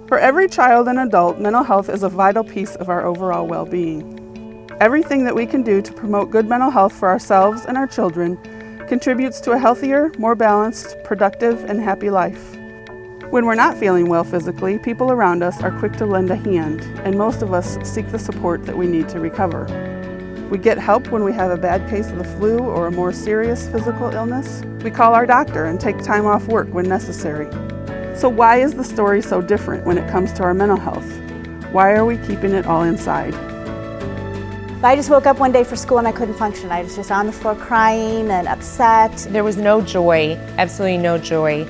For every child and adult, mental health is a vital piece of our overall well-being. Everything that we can do to promote good mental health for ourselves and our children contributes to a healthier, more balanced, productive, and happy life. When we're not feeling well physically, people around us are quick to lend a hand, and most of us seek the support that we need to recover. We get help when we have a bad case of the flu or a more serious physical illness. We call our doctor and take time off work when necessary. So why is the story so different when it comes to our mental health? Why are we keeping it all inside? I just woke up one day for school and I couldn't function. I was just on the floor crying and upset. There was no joy, absolutely no joy.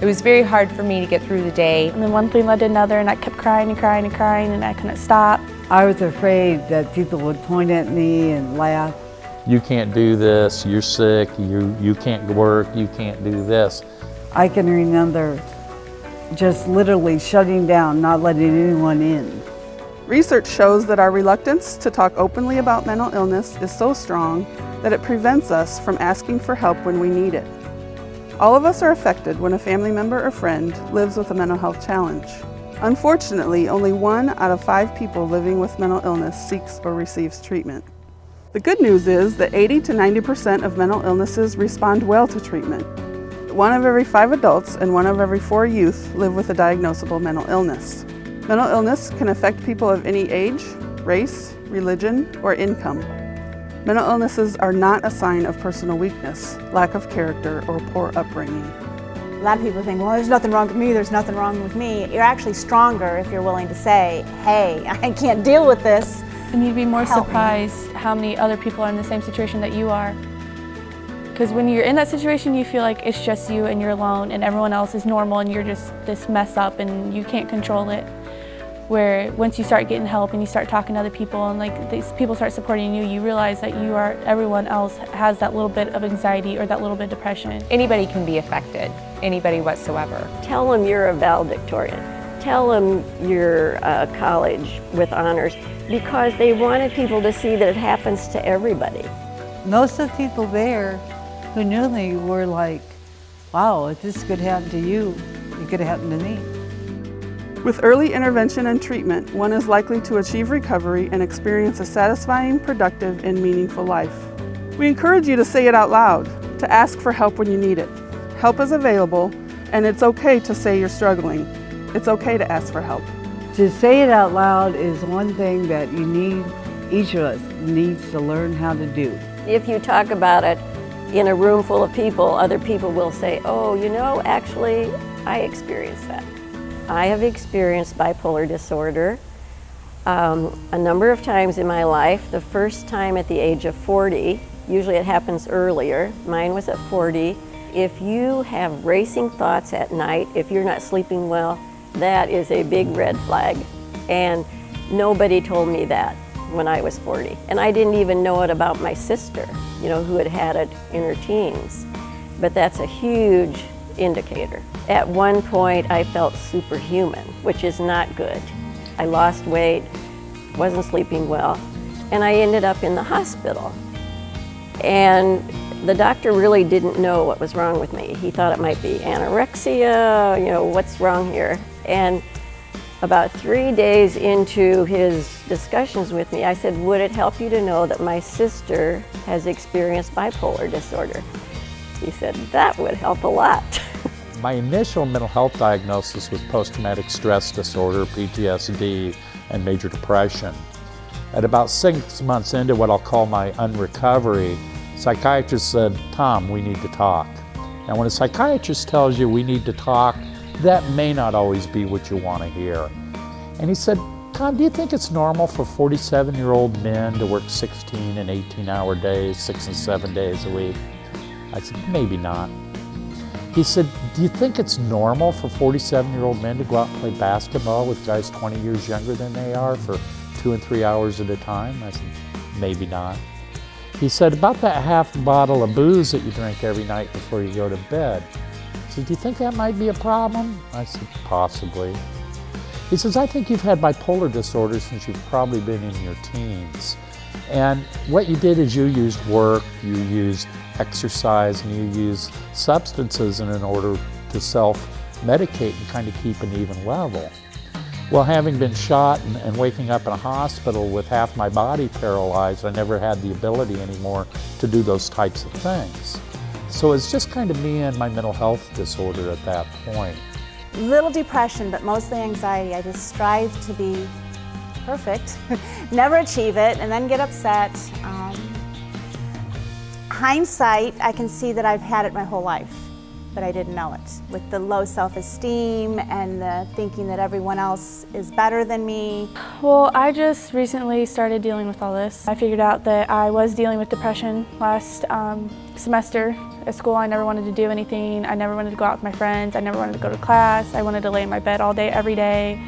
It was very hard for me to get through the day. And then one thing led to another and I kept crying and crying and crying and I couldn't stop. I was afraid that people would point at me and laugh. You can't do this, you're sick, you can't work, you can't do this. I can remember just literally shutting down, not letting anyone in. Research shows that our reluctance to talk openly about mental illness is so strong that it prevents us from asking for help when we need it. All of us are affected when a family member or friend lives with a mental health challenge. Unfortunately, only 1 out of 5 people living with mental illness seeks or receives treatment. The good news is that 80 to 90% of mental illnesses respond well to treatment. 1 of every 5 adults and 1 of every 4 youth live with a diagnosable mental illness. Mental illness can affect people of any age, race, religion, or income. Mental illnesses are not a sign of personal weakness, lack of character, or poor upbringing. A lot of people think, well, there's nothing wrong with me, there's nothing wrong with me. You're actually stronger if you're willing to say, hey, I can't deal with this. And you'd be more surprised how many other people are in the same situation that you are. Because when you're in that situation, you feel like it's just you and you're alone and everyone else is normal and you're just this mess up and you can't control it. Where once you start getting help and you start talking to other people and like these people start supporting you, you realize that everyone else has that little bit of anxiety or that little bit of depression. Anybody can be affected, anybody whatsoever. Tell them you're a valedictorian. Tell them you're college with honors, because they wanted people to see that it happens to everybody. Most of the people there who knew me were like, wow, if this could happen to you, it could happen to me. With early intervention and treatment, one is likely to achieve recovery and experience a satisfying, productive, and meaningful life. We encourage you to say it out loud, to ask for help when you need it. Help is available, and it's okay to say you're struggling. It's okay to ask for help. To say it out loud is one thing that each of us needs to learn how to do. If you talk about it in a room full of people, other people will say, oh, you know, actually, I experienced that. I have experienced bipolar disorder a number of times in my life. The first time at the age of 40, usually it happens earlier. Mine was at 40. If you have racing thoughts at night, if you're not sleeping well, that is a big red flag. And nobody told me that when I was 40. And I didn't even know it about my sister, you know, who had had it in her teens. But that's a huge indicator. At one point, I felt superhuman, which is not good. I lost weight, wasn't sleeping well, and I ended up in the hospital. And the doctor really didn't know what was wrong with me. He thought it might be anorexia, you know, what's wrong here? And about 3 days into his discussions with me, I said, would it help you to know that my sister has experienced bipolar disorder? He said, that would help a lot. My initial mental health diagnosis was post-traumatic stress disorder, PTSD, and major depression. At about 6 months into what I'll call my unrecovery, psychiatrist said, Tom, we need to talk. And when a psychiatrist tells you we need to talk, that may not always be what you want to hear. And he said, Tom, do you think it's normal for 47-year-old men to work 16 and 18-hour days, 6 and 7 days a week? I said, maybe not. He said, do you think it's normal for 47-year-old men to go out and play basketball with guys 20 years younger than they are for 2 and 3 hours at a time? I said, maybe not. He said, about that half bottle of booze that you drink every night before you go to bed. I said, do you think that might be a problem? I said, possibly. He says, I think you've had bipolar disorder since you've probably been in your teens. And what you did is you used work, you used exercise, and you used substances in order to self-medicate and kind of keep an even level. Well, having been shot and waking up in a hospital with half my body paralyzed, I never had the ability anymore to do those types of things. So it's just kind of me and my mental health disorder at that point. Little depression, but mostly anxiety. I just strive to be perfect, never achieve it, and then get upset. Hindsight, I can see that I've had it my whole life, but I didn't know it. With the low self-esteem and the thinking that everyone else is better than me. Well, I just recently started dealing with all this. I figured out that I was dealing with depression last semester. At school, I never wanted to do anything. I never wanted to go out with my friends. I never wanted to go to class. I wanted to lay in my bed all day, every day.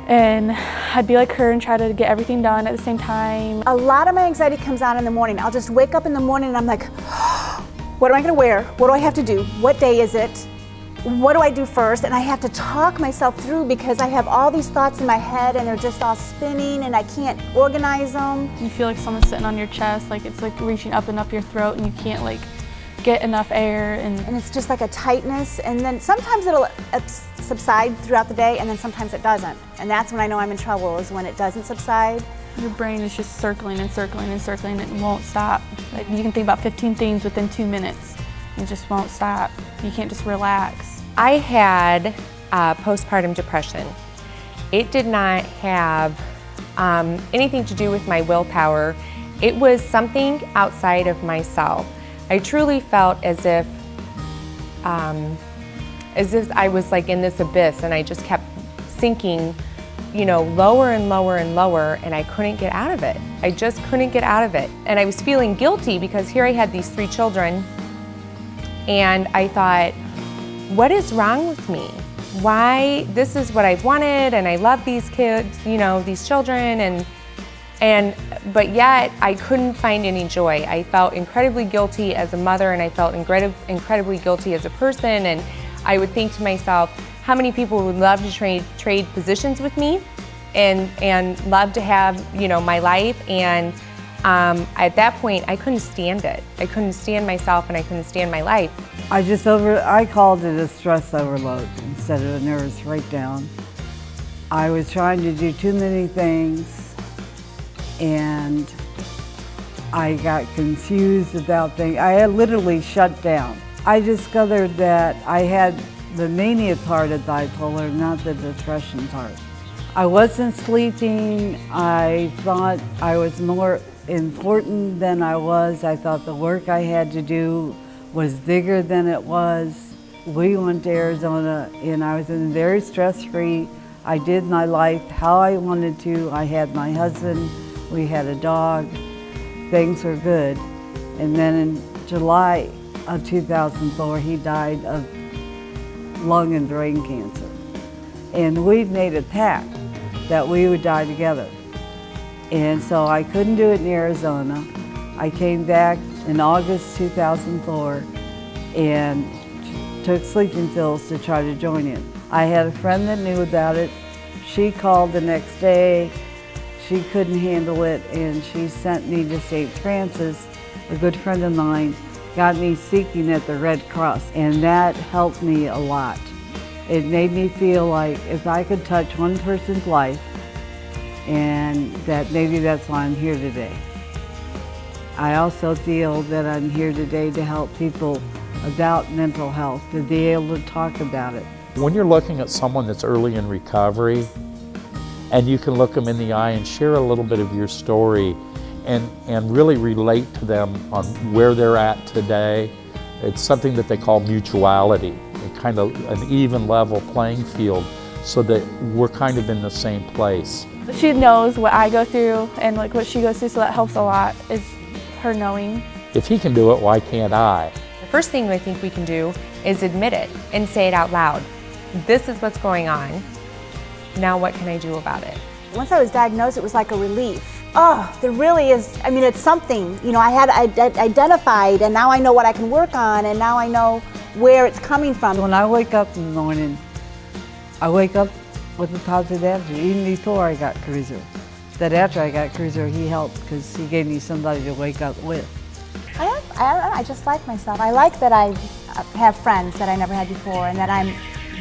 And I'd be like her and try to get everything done at the same time. A lot of my anxiety comes on in the morning. I'll just wake up in the morning and I'm like, what am I gonna wear? What do I have to do? What day is it? What do I do first? And I have to talk myself through because I have all these thoughts in my head and they're just all spinning and I can't organize them. You feel like someone's sitting on your chest, like it's like reaching up and up your throat and you can't like get enough air. And it's just like a tightness, and then sometimes it'll subside throughout the day and then sometimes it doesn't. And that's when I know I'm in trouble, is when it doesn't subside. Your brain is just circling and circling and circling and it won't stop. Like you can think about 15 things within 2 minutes. It just won't stop. You can't just relax. I had postpartum depression. It did not have anything to do with my willpower. It was something outside of myself. I truly felt as if I was like in this abyss and I just kept sinking, you know, lower and lower and lower, and I couldn't get out of it. I just couldn't get out of it. And I was feeling guilty because here I had these 3 children and I thought, what is wrong with me? Why? This is what I wanted and I love these kids, you know, these children, but yet I couldn't find any joy. I felt incredibly guilty as a mother and I felt incredibly guilty as a person, and I would think to myself, how many people would love to trade positions with me and love to have, you know, my life? And at that point, I couldn't stand it. I couldn't stand myself and I couldn't stand my life. I called it a stress overload instead of a nervous breakdown. I was trying to do too many things and I got confused about things. I had literally shut down. I discovered that I had the mania part of bipolar, not the depression part. I wasn't sleeping. I thought I was more important than I was. I thought the work I had to do was bigger than it was. We went to Arizona and I was in very stress-free. I did my life how I wanted to. I had my husband, we had a dog, things were good. And then in July of 2004, he died of lung and brain cancer. And we'd made a pact that we would die together. And so I couldn't do it in Arizona. I came back in August 2004 and took sleeping pills to try to join in. I had a friend that knew about it. She called the next day. She couldn't handle it and she sent me to St. Francis. A good friend of mine got me seeking at the Red Cross, and that helped me a lot. It made me feel like if I could touch one person's life, and that maybe that's why I'm here today. I also feel that I'm here today to help people about mental health, to be able to talk about it. When you're looking at someone that's early in recovery, and you can look them in the eye and share a little bit of your story and really relate to them on where they're at today, it's something that they call mutuality, kind of an even level playing field so that we're kind of in the same place. She knows what I go through and like what she goes through, so that helps a lot, is her knowing. If he can do it, why can't I? The first thing I think we can do is admit it and say it out loud. This is what's going on. Now what can I do about it? Once I was diagnosed, it was like a relief. Oh, there really is, I mean, it's something. You know, I had identified, and now I know what I can work on, and now I know where it's coming from. When I wake up in the morning, I wake up with a positive attitude, even before I got Cruiser. That after I got Cruiser, he helped because he gave me somebody to wake up with. I just like myself. I like that I have friends that I never had before, and that I'm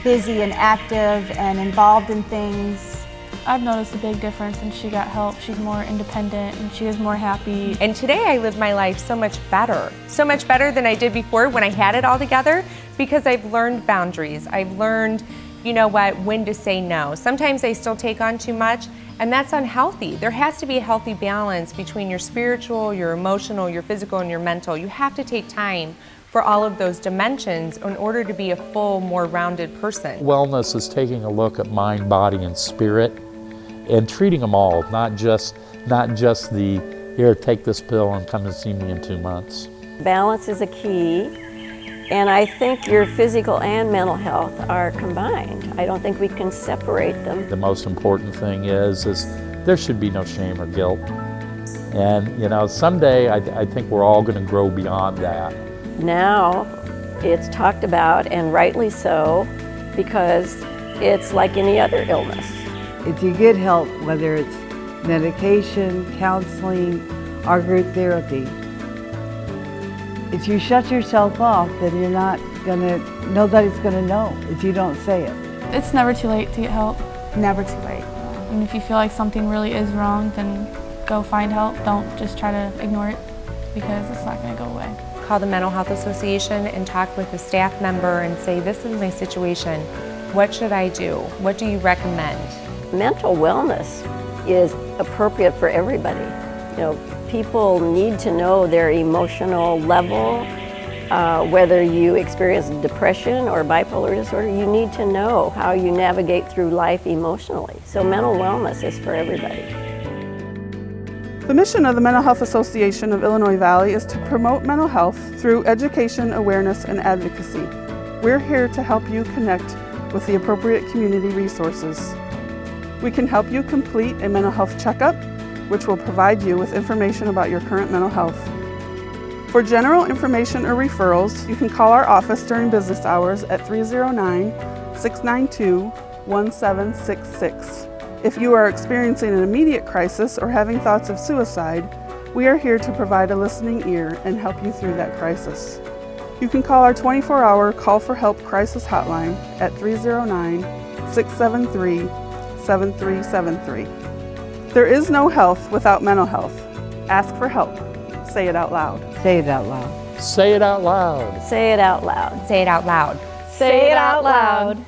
busy and active and involved in things. I've noticed a big difference since she got help. She's more independent and she is more happy. And today I live my life so much better than I did before when I had it all together, because I've learned boundaries. I've learned, you know what, when to say no. Sometimes I still take on too much, and that's unhealthy. There has to be a healthy balance between your spiritual, your emotional, your physical, and your mental. You have to take time for all of those dimensions in order to be a full, more rounded person. Wellness is taking a look at mind, body, and spirit, and treating them all, not just the, here, take this pill and come and see me in 2 months. Balance is a key, and I think your physical and mental health are combined. I don't think we can separate them. The most important thing is there should be no shame or guilt. And you know, someday I think we're all going to grow beyond that. Now it's talked about, and rightly so, because it's like any other illness. If you get help, whether it's medication, counseling, or group therapy, if you shut yourself off, then nobody's gonna know if you don't say it. It's never too late to get help. Never too late. And if you feel like something really is wrong, then go find help. Don't just try to ignore it, because it's not gonna go away. Call the Mental Health Association and talk with a staff member and say, this is my situation. What should I do? What do you recommend? Mental wellness is appropriate for everybody. You know, people need to know their emotional level. Whether you experience depression or bipolar disorder, you need to know how you navigate through life emotionally. So mental wellness is for everybody. The mission of the Mental Health Association of Illinois Valley is to promote mental health through education, awareness, and advocacy. We're here to help you connect with the appropriate community resources. We can help you complete a mental health checkup, which will provide you with information about your current mental health. For general information or referrals, you can call our office during business hours at 309-692-1766. If you are experiencing an immediate crisis or having thoughts of suicide, we are here to provide a listening ear and help you through that crisis. You can call our 24-hour Call for Help crisis hotline at 309-673-7373. There is no health without mental health. Ask for help. Say it out loud. Say it out loud. Say it out loud. Say it out loud. Say it out loud. Say it out loud.